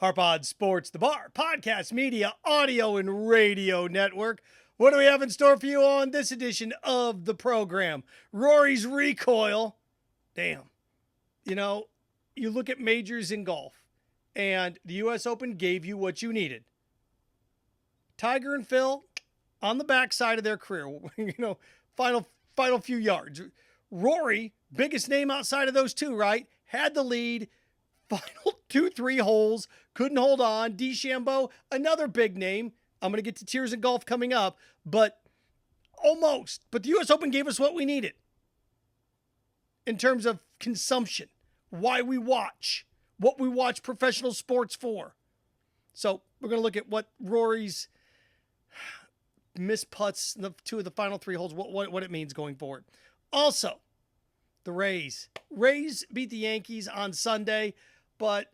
Harpod Sports, the Bar, podcast, media, audio, and radio network. What do we have in store for you on this edition of the program? Rory's Recoil. Damn. You know, you look at majors in golf, and the U.S. Open gave you what you needed. Tiger and Phil on the backside of their career, final few yards. Rory, biggest name outside of those two, right? Had the lead, final 2-3 holes, couldn't hold on. DeChambeau, another big name. I'm going to get to tears in golf coming up, but almost. But the U.S. Open gave us what we needed in terms of consumption, why we watch, what we watch professional sports for. So we're going to look at what Rory's missed putts in the two of the final 3 holes, what it means going forward. Also, the Rays. Rays beat the Yankees on Sunday, but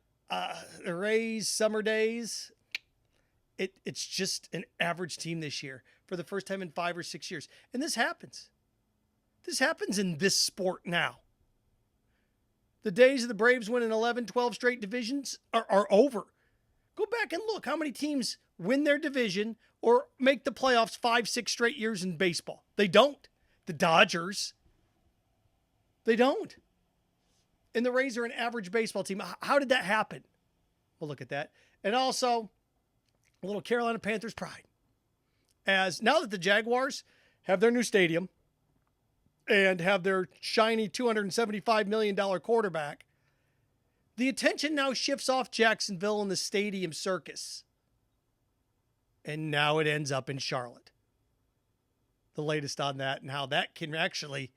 the Rays summer days, it's just an average team this year for the first time in 5 or 6 years. And this happens. This happens in this sport now. The days of the Braves winning 11, 12 straight divisions are over. Go back and look how many teams win their division or make the playoffs 5, 6 straight years in baseball. They don't. The Dodgers, they don't. And the Rays are an average baseball team. How did that happen? We'll look at that. And also, a little Carolina Panthers pride. As now that the Jaguars have their new stadium and have their shiny $275 million quarterback, the attention now shifts off Jacksonville and the stadium circus. And now it ends up in Charlotte. The latest on that and how that can actually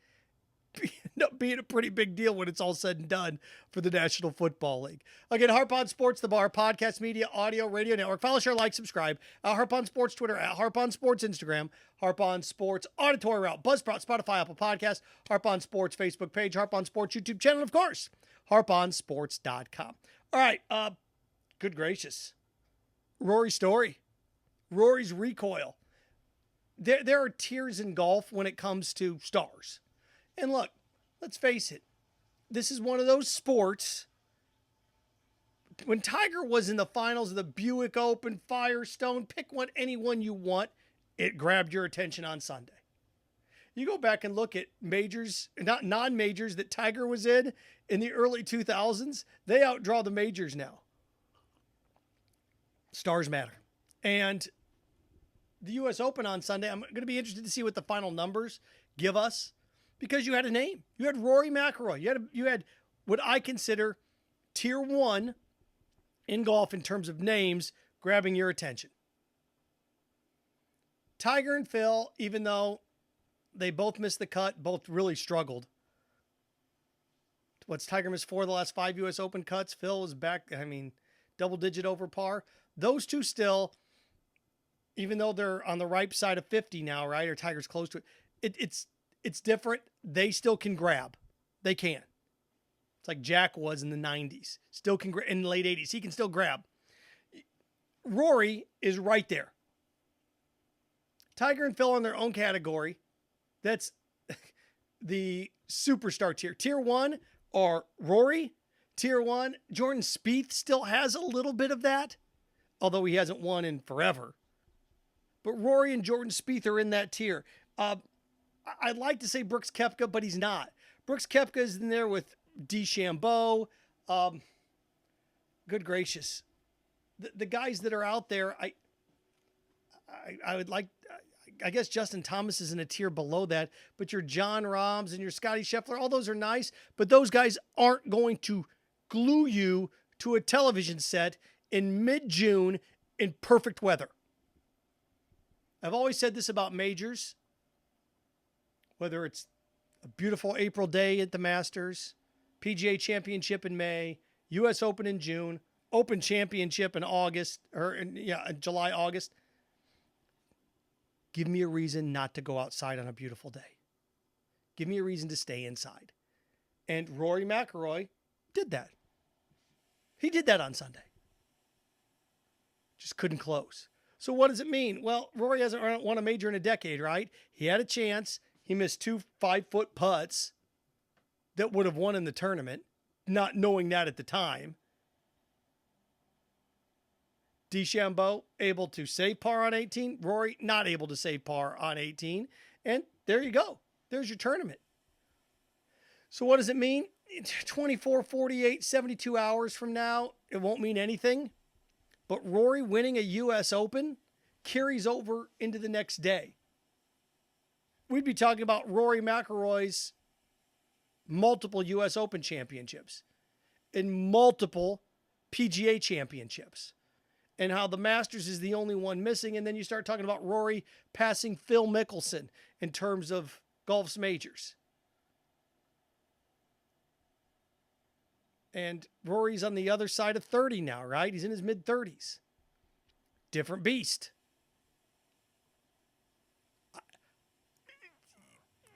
end up being a pretty big deal when it's all said and done for the National Football League. Again, Harpon Sports, the Bar, podcast, media, audio, radio network. Follow, share, like, subscribe. Harpon Sports Twitter, at Harpon Sports Instagram, Harpon Sports Auditory Route, Buzzsprout, Spotify, Apple Podcasts, Harpon Sports Facebook page, Harpon Sports YouTube channel, and of course, harponsports.com. All right, good gracious. Rory's story. Rory's Recoil. There are tiers in golf when it comes to stars. And look, let's face it. This is one of those sports. When Tiger was in the finals of the Buick Open, Firestone, pick any one you want, it grabbed your attention on Sunday. You go back and look at majors, not non-majors that Tiger was in the early 2000s, they outdraw the majors now. Stars matter. And the U.S. Open on Sunday, I'm going to be interested to see what the final numbers give us because you had a name. You had Rory McIlroy. You had what I consider tier 1 in golf in terms of names grabbing your attention. Tiger and Phil, even though they both missed the cut, both really struggled. What's Tiger missed 4 of the last 5 U.S. Open cuts? Phil was back, double-digit over par. Those two still, even though they're on the ripe side of 50 now, right? Or Tiger's close to it. It's different. They still can grab. They can. It's like Jack was in the 90s. Still can grab in the late 80s. He can still grab. Rory is right there. Tiger and Phil in their own category. That's the superstar tier. Tier 1 are Rory. Tier 1, Jordan Spieth still has a little bit of that, although he hasn't won in forever. But Rory and Jordan Spieth are in that tier. I'd like to say Brooks Koepka, but he's not. Brooks Koepka is in there with DeChambeau. Good gracious. The guys that are out there, I would like, I guess Justin Thomas is in a tier below that, but your John Rahms and your Scotty Scheffler, all those are nice, but those guys aren't going to glue you to a television set in mid-June in perfect weather. I've always said this about majors, whether it's a beautiful April day at the Masters, PGA Championship in May, U.S. Open in June, Open Championship in July, August. Give me a reason not to go outside on a beautiful day. Give me a reason to stay inside. And Rory McIlroy did that. He did that on Sunday. Just couldn't close. So what does it mean? Well, Rory hasn't won a major in a decade, right? He had a chance. He missed 2 5-foot putts that would have won in the tournament, not knowing that at the time. DeChambeau able to save par on 18. Rory not able to save par on 18. And there you go. There's your tournament. So what does it mean? 24, 48, 72 hours from now, it won't mean anything. But Rory winning a U.S. Open carries over into the next day. We'd be talking about Rory McIlroy's multiple U.S. Open championships and multiple PGA championships, and how the Masters is the only one missing. And then you start talking about Rory passing Phil Mickelson in terms of golf's majors. And Rory's on the other side of 30 now, right? He's in his mid-30s. Different beast.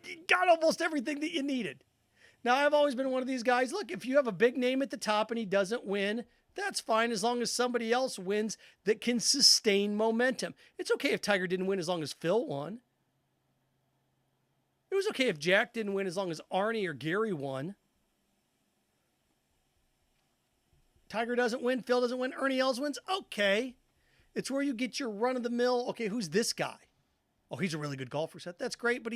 You got almost everything that you needed. Now, I've always been one of these guys, look, if you have a big name at the top and he doesn't win, that's fine as long as somebody else wins that can sustain momentum. It's okay if Tiger didn't win as long as Phil won. It was okay if Jack didn't win as long as Arnie or Gary won. Tiger doesn't win, Phil doesn't win, Ernie Els wins. Okay. It's where you get your run-of-the-mill, okay, who's this guy? Oh, he's a really good golfer, Seth. That's great, but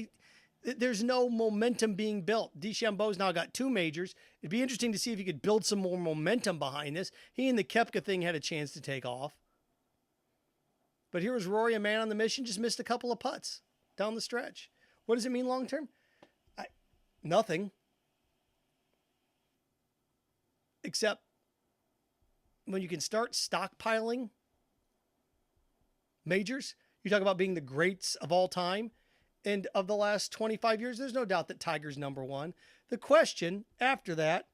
there's no momentum being built. DeChambeau's now got 2 majors. It'd be interesting to see if you could build some more momentum behind this. He and the Koepka thing had a chance to take off. But here was Rory, a man on the mission, just missed a couple of putts down the stretch. What does it mean long-term? Nothing. Except when you can start stockpiling majors, you talk about being the greats of all time and of the last 25 years, there's no doubt that Tiger's number 1. The question after that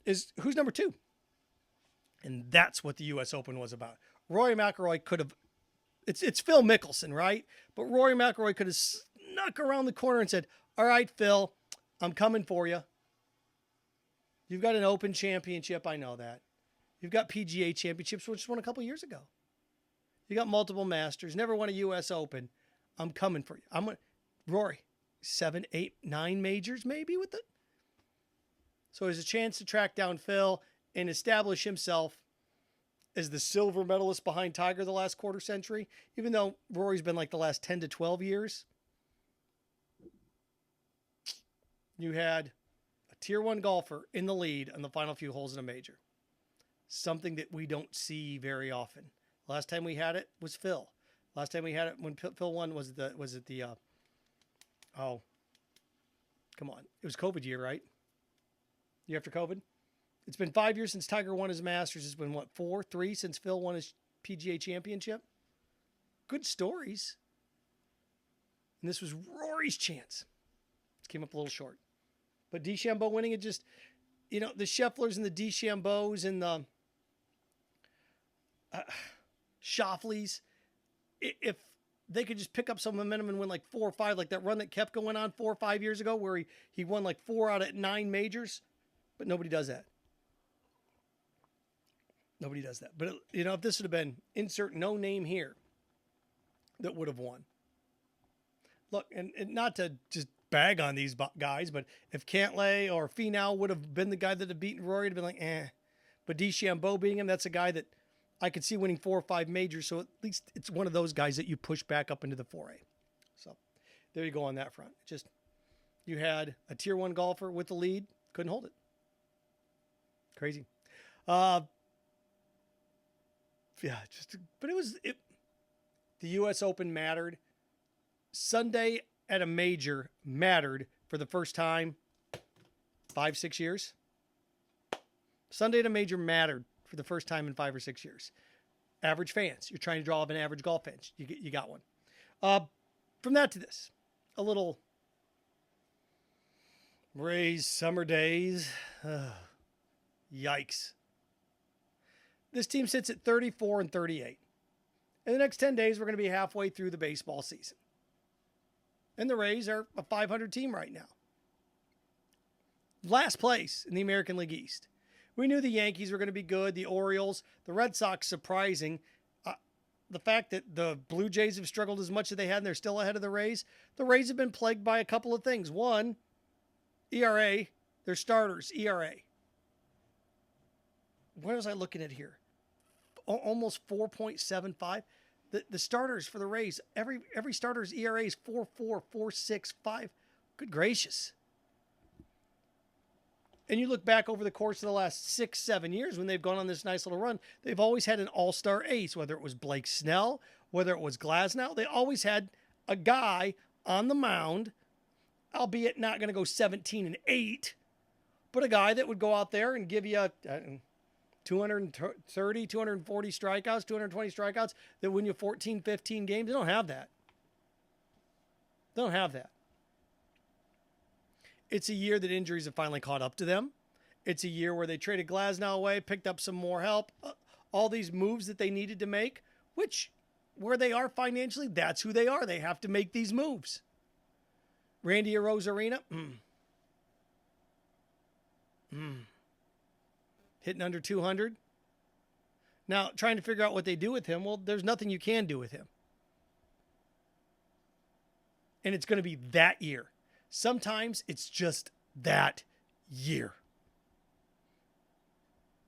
is who's number 2? And that's what the U.S. Open was about. Rory McIlroy could have, it's Phil Mickelson, right? But Rory McIlroy could have snuck around the corner and said, all right, Phil, I'm coming for you. You've got an Open championship. I know that. You've got PGA championships, which won a couple years ago. You got multiple Masters, never won a U.S. Open. I'm coming for you. Rory, 7, 8, 9 majors maybe with it. So there's a chance to track down Phil and establish himself as the silver medalist behind Tiger the last quarter century, even though Rory's been like the last 10 to 12 years. You had a tier 1 golfer in the lead on the final few holes in a major. Something that we don't see very often. Last time we had it was Phil. Last time we had it when Phil won was it the oh, come on. It was COVID year, right? Year after COVID? It's been 5 years since Tiger won his Masters. It's been, 3 since Phil won his PGA championship? Good stories. And this was Rory's chance. It came up a little short. But DeChambeau winning it just, the Schefflers and the DeChambeaus and the Schauffele's, if they could just pick up some momentum and win like 4 or 5, like that run that Koepka went on 4 or 5 years ago where he won like 4 out of 9 majors, but nobody does that. Nobody does that. But, if this would have been insert no name here that would have won. Look, and not to just bag on these guys, but if Cantlay or Finau would have been the guy that had beaten Rory, it'd have been like, eh. But DeChambeau being him, that's a guy that I could see winning 4 or 5 majors, so at least it's one of those guys that you push back up into the 4A. So there you go on that front. Just you had a tier 1 golfer with the lead, couldn't hold it. Crazy. But the U.S. Open mattered. Sunday at a major mattered for the first time 5-6 years. Sunday at a major mattered for the first time in 5 or 6 years. Average fans. You're trying to draw up an average golf fan. You got one. From that to this, a little Rays summer days. Yikes. This team sits at 34 and 38. In the next 10 days, we're going to be halfway through the baseball season. And the Rays are a 500 team right now. Last place in the American League East. We knew the Yankees were going to be good, the Orioles, the Red Sox surprising. The fact that the Blue Jays have struggled as much as they had and they're still ahead of the Rays have been plagued by a couple of things. One, ERA, their starters, ERA. What was I looking at here? almost 4.75. The starters for the Rays, every starter's ERA is 4.4, 4.65. Good gracious. And you look back over the course of the last 6-7 years when they've gone on this nice little run, they've always had an all-star ace, whether it was Blake Snell, whether it was Glasnow. They always had a guy on the mound, albeit not going to go 17-8, but a guy that would go out there and give you 230, 240 strikeouts, 220 strikeouts that win you 14, 15 games. They don't have that. They don't have that. It's a year that injuries have finally caught up to them. It's a year where they traded Glasnow away, picked up some more help, all these moves that they needed to make, which where they are financially, that's who they are. They have to make these moves. Randy Arozarena, hitting under 200. Now, trying to figure out what they do with him, well, there's nothing you can do with him. And it's going to be that year. Sometimes it's just that year.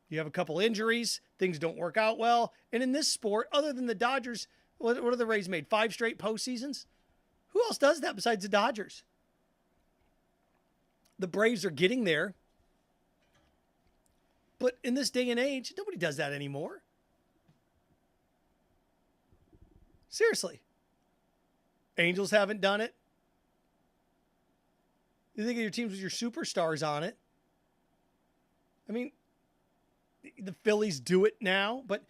You have a couple injuries, things don't work out well. And in this sport, other than the Dodgers, what are the Rays made? 5 straight postseasons? Who else does that besides the Dodgers? The Braves are getting there. But in this day and age, nobody does that anymore. Seriously. Angels haven't done it. You think of your teams with your superstars on it. I mean, the Phillies do it now, but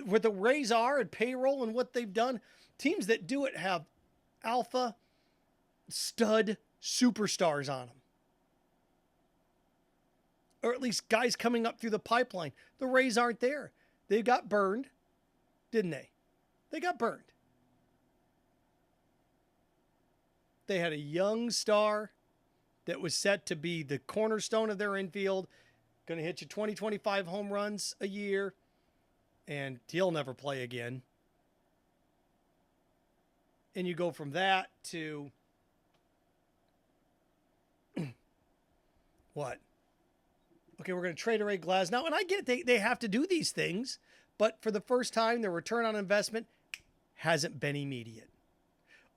what the Rays are and payroll and what they've done, teams that do it have alpha, stud superstars on them. Or at least guys coming up through the pipeline. The Rays aren't there. They got burned, didn't they? They got burned. They had a young star that was set to be the cornerstone of their infield, going to hit you 20, 25 home runs a year, and he'll never play again. And you go from that to what? Okay, we're going to trade away Glasnow. And I get it, they have to do these things, but for the first time, their return on investment hasn't been immediate.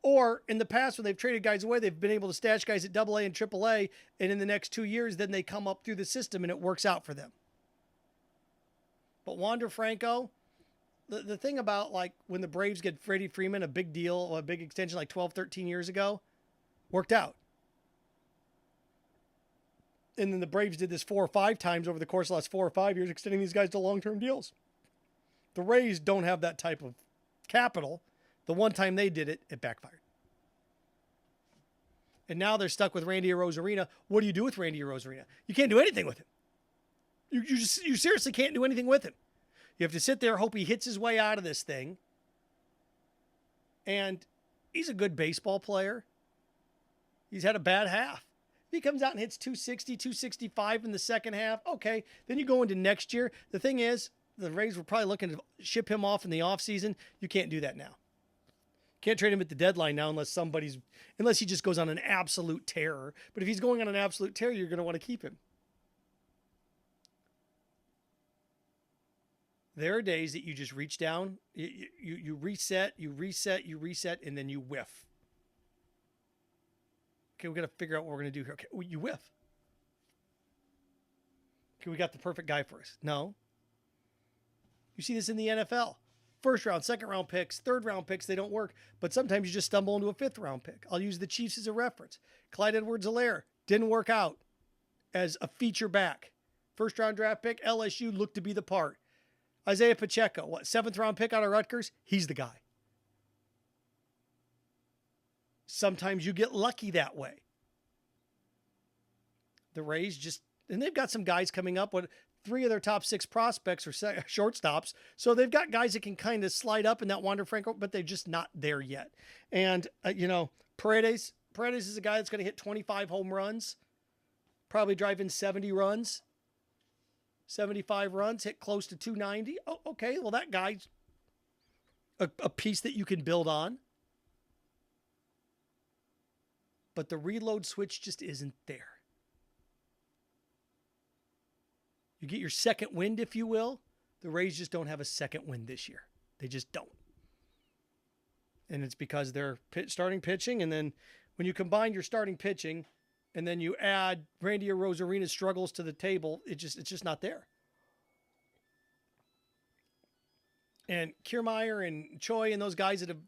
Or in the past, when they've traded guys away, they've been able to stash guys at AA and AAA, and in the next 2 years, then they come up through the system and it works out for them. But Wander Franco, the thing about like when the Braves get Freddie Freeman, a big deal, a big extension like 12, 13 years ago, worked out. And then the Braves did this 4 or 5 times over the course of the last 4 or 5 years, extending these guys to long-term deals. The Rays don't have that type of capital. The one time they did it, it backfired. And now they're stuck with Randy Arozarena. What do you do with Randy Arozarena? You can't do anything with him. You seriously can't do anything with him. You have to sit there, hope he hits his way out of this thing. And he's a good baseball player. He's had a bad half. If he comes out and hits 260, 265 in the second half, okay. Then you go into next year. The thing is, the Rays were probably looking to ship him off in the offseason. You can't do that now. Can't trade him at the deadline now unless he just goes on an absolute tear. But if he's going on an absolute tear, you're going to want to keep him. There are days that you just reach down, you reset, and then you whiff. Okay, we got to figure out what we're going to do here. Okay, you whiff. Okay, we got the perfect guy for us. No. You see this in the NFL. First round, second round picks, third round picks, they don't work. But sometimes you just stumble into a 5th round pick. I'll use the Chiefs as a reference. Clyde Edwards-Helaire didn't work out as a feature back. First round draft pick, LSU looked to be the part. Isaiah Pacheco, 7th round pick out of Rutgers? He's the guy. Sometimes you get lucky that way. The Rays and they've got some guys coming up with 3 of their top 6 prospects are shortstops. So they've got guys that can kind of slide up in that Wander Franco, but they're just not there yet. And, Paredes is a guy that's going to hit 25 home runs, probably drive in 70 runs, 75 runs, hit close to 290. Oh, okay. Well, that guy's a piece that you can build on. But the reload switch just isn't there. You get your second wind, if you will. The Rays just don't have a second wind this year. They just don't. And it's because they're starting pitching, and then when you combine your starting pitching and then you add Randy Rosarena's struggles to the table, it's just not there. And Kiermaier and Choi and those guys that have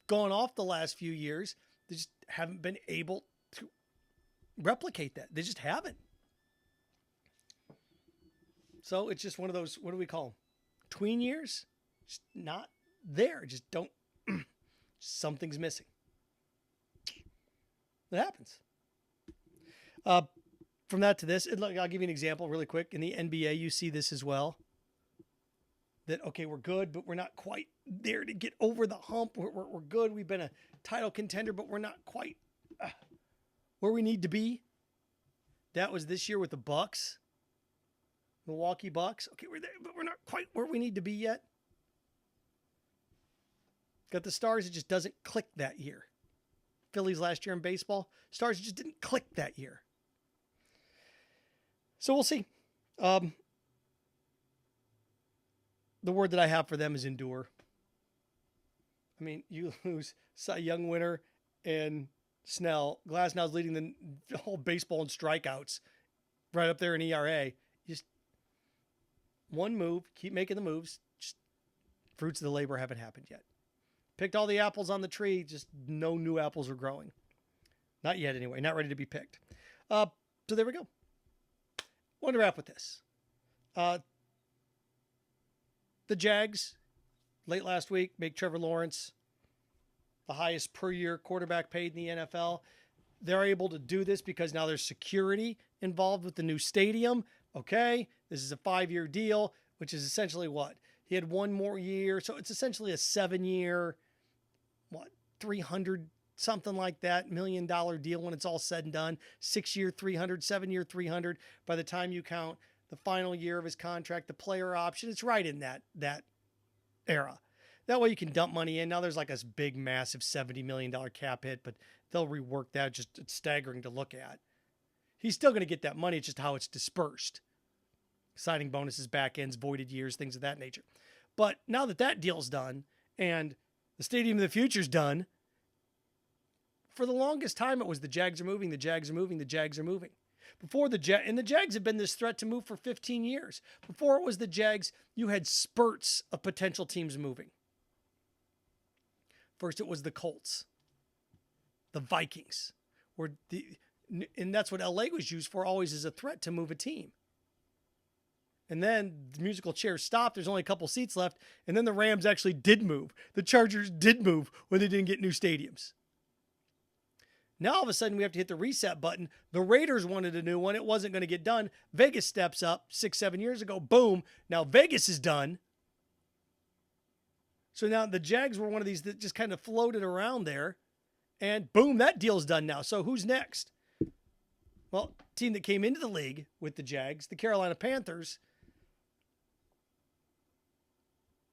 gone off the last few years, they just haven't been able to replicate that. They just haven't. So it's just one of those, what do we call them? Tween years? Just not there. Just don't, something's missing. That happens. From that to this, look, I'll give you an example really quick. In the NBA, you see this as well. That, okay, we're good, but we're not quite there to get over the hump. We're good. We've been a title contender, but we're not quite where we need to be. That was this year with the Bucks. Milwaukee Bucks. Okay, we're there, but we're not quite where we need to be yet. Got the Stars. It just doesn't click that year. Phillies last year in baseball. Stars just didn't click that year. So we'll see. The word that I have for them is endure. I mean, you lose Cy Young winner and Snell. Glasnow's leading the whole baseball in strikeouts, right up there in ERA. Just one move, keep making the moves. Just fruits of the labor haven't happened yet. Picked all the apples on the tree, just no new apples are growing. Not yet anyway, not ready to be picked. So there we go. Want to wrap with this. The Jags, late last week, make Trevor Lawrence the highest per year quarterback paid in the NFL. They're able to do this because now there's security involved with the new stadium. Okay, this is a 5-year deal, which is essentially what? He had one more year. So it's essentially a 7-year, 300 something like that, $1 million deal when it's all said and done. 6-year, 300, 7-year, 300. By the time you count the final year of his contract, the player option, it's right in that era. That way you can dump money in. Now there's like this big, massive $70 million cap hit, but they'll rework that. Just it's staggering to look at. He's still going to get that money. It's just how it's dispersed. Signing bonuses, back ends, voided years, things of that nature. But now that deal's done and the Stadium of the Future's done, for the longest time it was the Jags are moving, the Jags are moving, the Jags are moving. Before the Jags have been this threat to move for 15 years. Before it was the Jags, you had spurts of potential teams moving. First it was the Colts, the Vikings, and that's what LA was used for always as a threat to move a team. And then the musical chairs stopped. There's only a couple seats left. And then the Rams actually did move. The Chargers did move when they didn't get new stadiums. Now all of a sudden we have to hit the reset button. The Raiders wanted a new one. It wasn't going to get done. Vegas steps up 6-7 years ago. Boom. Now Vegas is done. So now the Jags were one of these that just kind of floated around there. And boom, that deal's done now. So who's next? Well, team that came into the league with the Jags, the Carolina Panthers.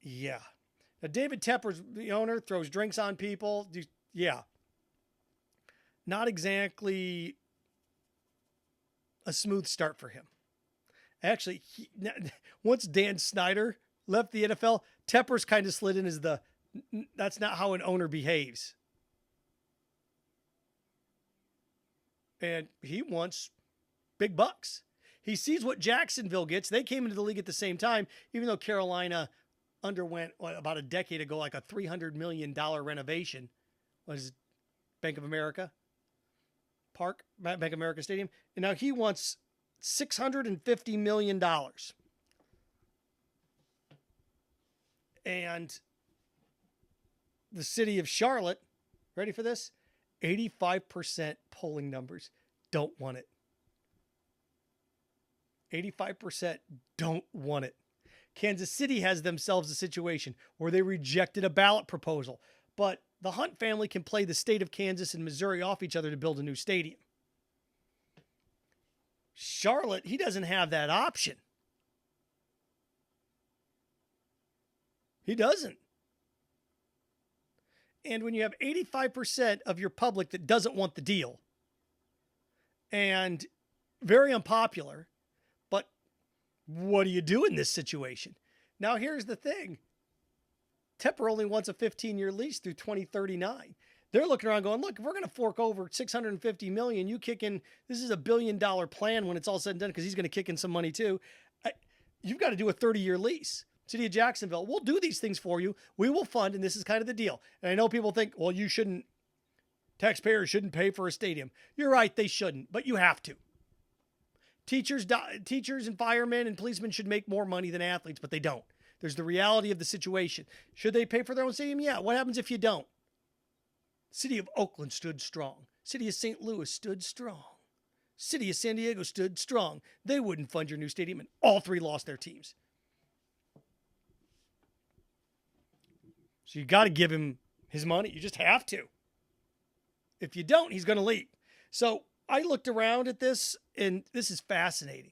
Yeah. Now, David Tepper's the owner, throws drinks on people. Yeah. Not exactly a smooth start for him. Actually, once Dan Snyder left the NFL, Tepper's kind of slid in as that's not how an owner behaves. And he wants big bucks. He sees what Jacksonville gets. They came into the league at the same time, even though Carolina underwent about a decade ago like a $300 million renovation. Was Bank of America Park, Bank of America Stadium. And now he wants $650 million. And the city of Charlotte, ready for this? 85% polling numbers don't want it. 85% don't want it. Kansas City has themselves a situation where they rejected a ballot proposal, but the Hunt family can play the state of Kansas and Missouri off each other to build a new stadium. Charlotte, he doesn't have that option. He doesn't. And when you have 85% of your public that doesn't want the deal, and very unpopular, but What do you do in this situation? Now, here's the thing. Tepper only wants a 15-year lease through 2039. They're looking around going, look, if we're going to fork over $650 million, you kick in, this is $1 billion plan when it's all said and done, because he's going to kick in some money too. You've got to do a 30-year lease. City of Jacksonville, we'll do these things for you. We will fund, and this is kind of the deal. And I know people think, well, taxpayers shouldn't pay for a stadium. You're right, they shouldn't, but you have to. Teachers and firemen and policemen should make more money than athletes, but they don't. There's the reality of the situation. Should they pay for their own stadium? Yeah. What happens if you don't? City of Oakland stood strong. City of St. Louis stood strong. City of San Diego stood strong. They wouldn't fund your new stadium, and all three lost their teams. So you got to give him his money. You just have to. If you don't, he's going to leave. So I looked around at this, and this is fascinating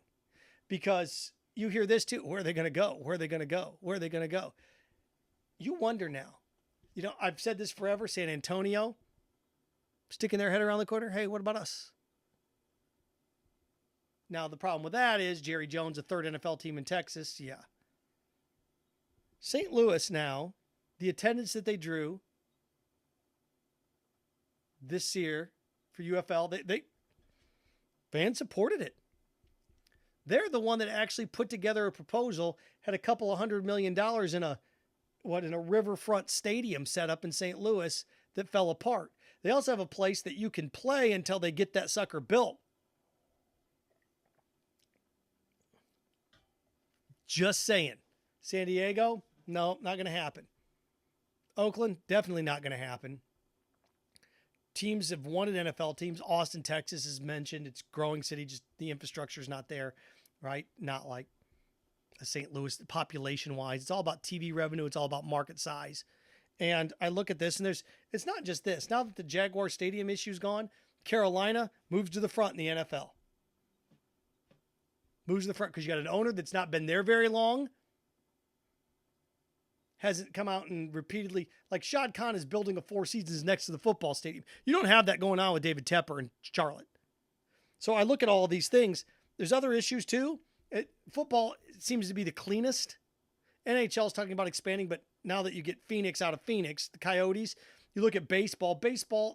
because you hear this too. Where are they going to go? Where are they going to go? Where are they going to go? You wonder now. You know, I've said this forever. San Antonio, sticking their head around the corner. Hey, what about us? Now, the problem with that is Jerry Jones, a third NFL team in Texas. Yeah. St. Louis now, the attendance that they drew this year for UFL, they fans supported it. They're the one that actually put together a proposal, had a couple of $100 million in a riverfront stadium set up in St. Louis that fell apart. They also have a place that you can play until they get that sucker built. Just saying. San Diego, no, not going to happen. Oakland, definitely not going to happen. Teams have wanted NFL teams. Austin, Texas is mentioned. It's a growing city. Just the infrastructure is not there, right? Not like a St. Louis population-wise. It's all about TV revenue. It's all about market size. And I look at this, and it's not just this. Now that the Jaguar Stadium issue is gone, Carolina moves to the front in the NFL. Moves to the front because you got an owner that's not been there very long. Hasn't come out and repeatedly, like Shad Khan is building a Four Seasons next to the football stadium. You don't have that going on with David Tepper in Charlotte. So I look at all of these things. There's other issues too. Football seems to be the cleanest. NHL is talking about expanding, but now that you get Phoenix out of Phoenix, the Coyotes, you look at baseball,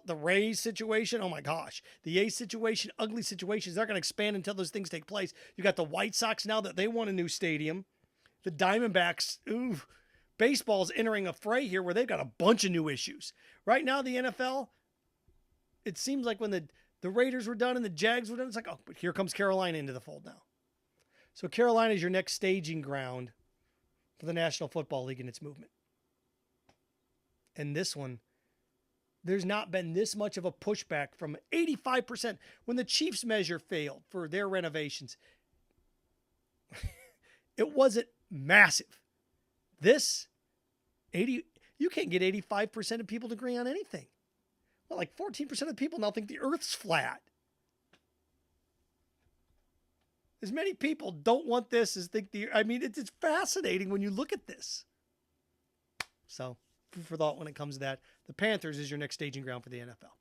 the Rays situation, oh my gosh. The A's situation, ugly situations. They're going to expand until those things take place. You got the White Sox now that they want a new stadium. The Diamondbacks, ooh. Baseball's entering a fray here where they've got a bunch of new issues. Right now, the NFL, it seems like when the Raiders were done and the Jags were done, it's like, oh, but here comes Carolina into the fold now. So Carolina is your next staging ground for the National Football League and its movement. And this one, there's not been this much of a pushback from 85%. When the Chiefs measure failed for their renovations, it wasn't massive. This, you can't get 85% of people to agree on anything. Well, like 14% of people now think the Earth's flat. As many people don't want this as think it's fascinating when you look at this. So, food for thought when it comes to that. The Panthers is your next staging ground for the NFL.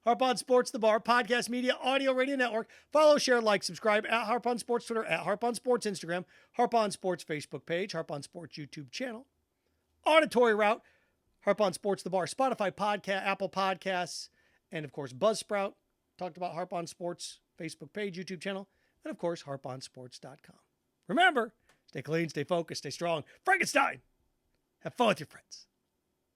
Harp on Sports, The Bar, podcast, media, audio, radio network. Follow, share, like, subscribe at Harp on Sports Twitter, at Harp on Sports Instagram, Harp on Sports Facebook page, Harp on Sports YouTube channel. Auditory route, Harp on Sports, The Bar, Spotify podcast, Apple Podcasts, and of course Buzzsprout. Talked about Harp on Sports Facebook page, YouTube channel, and of course harponsports.com. Remember, stay clean, stay focused, stay strong. Frankenstein, have fun with your friends.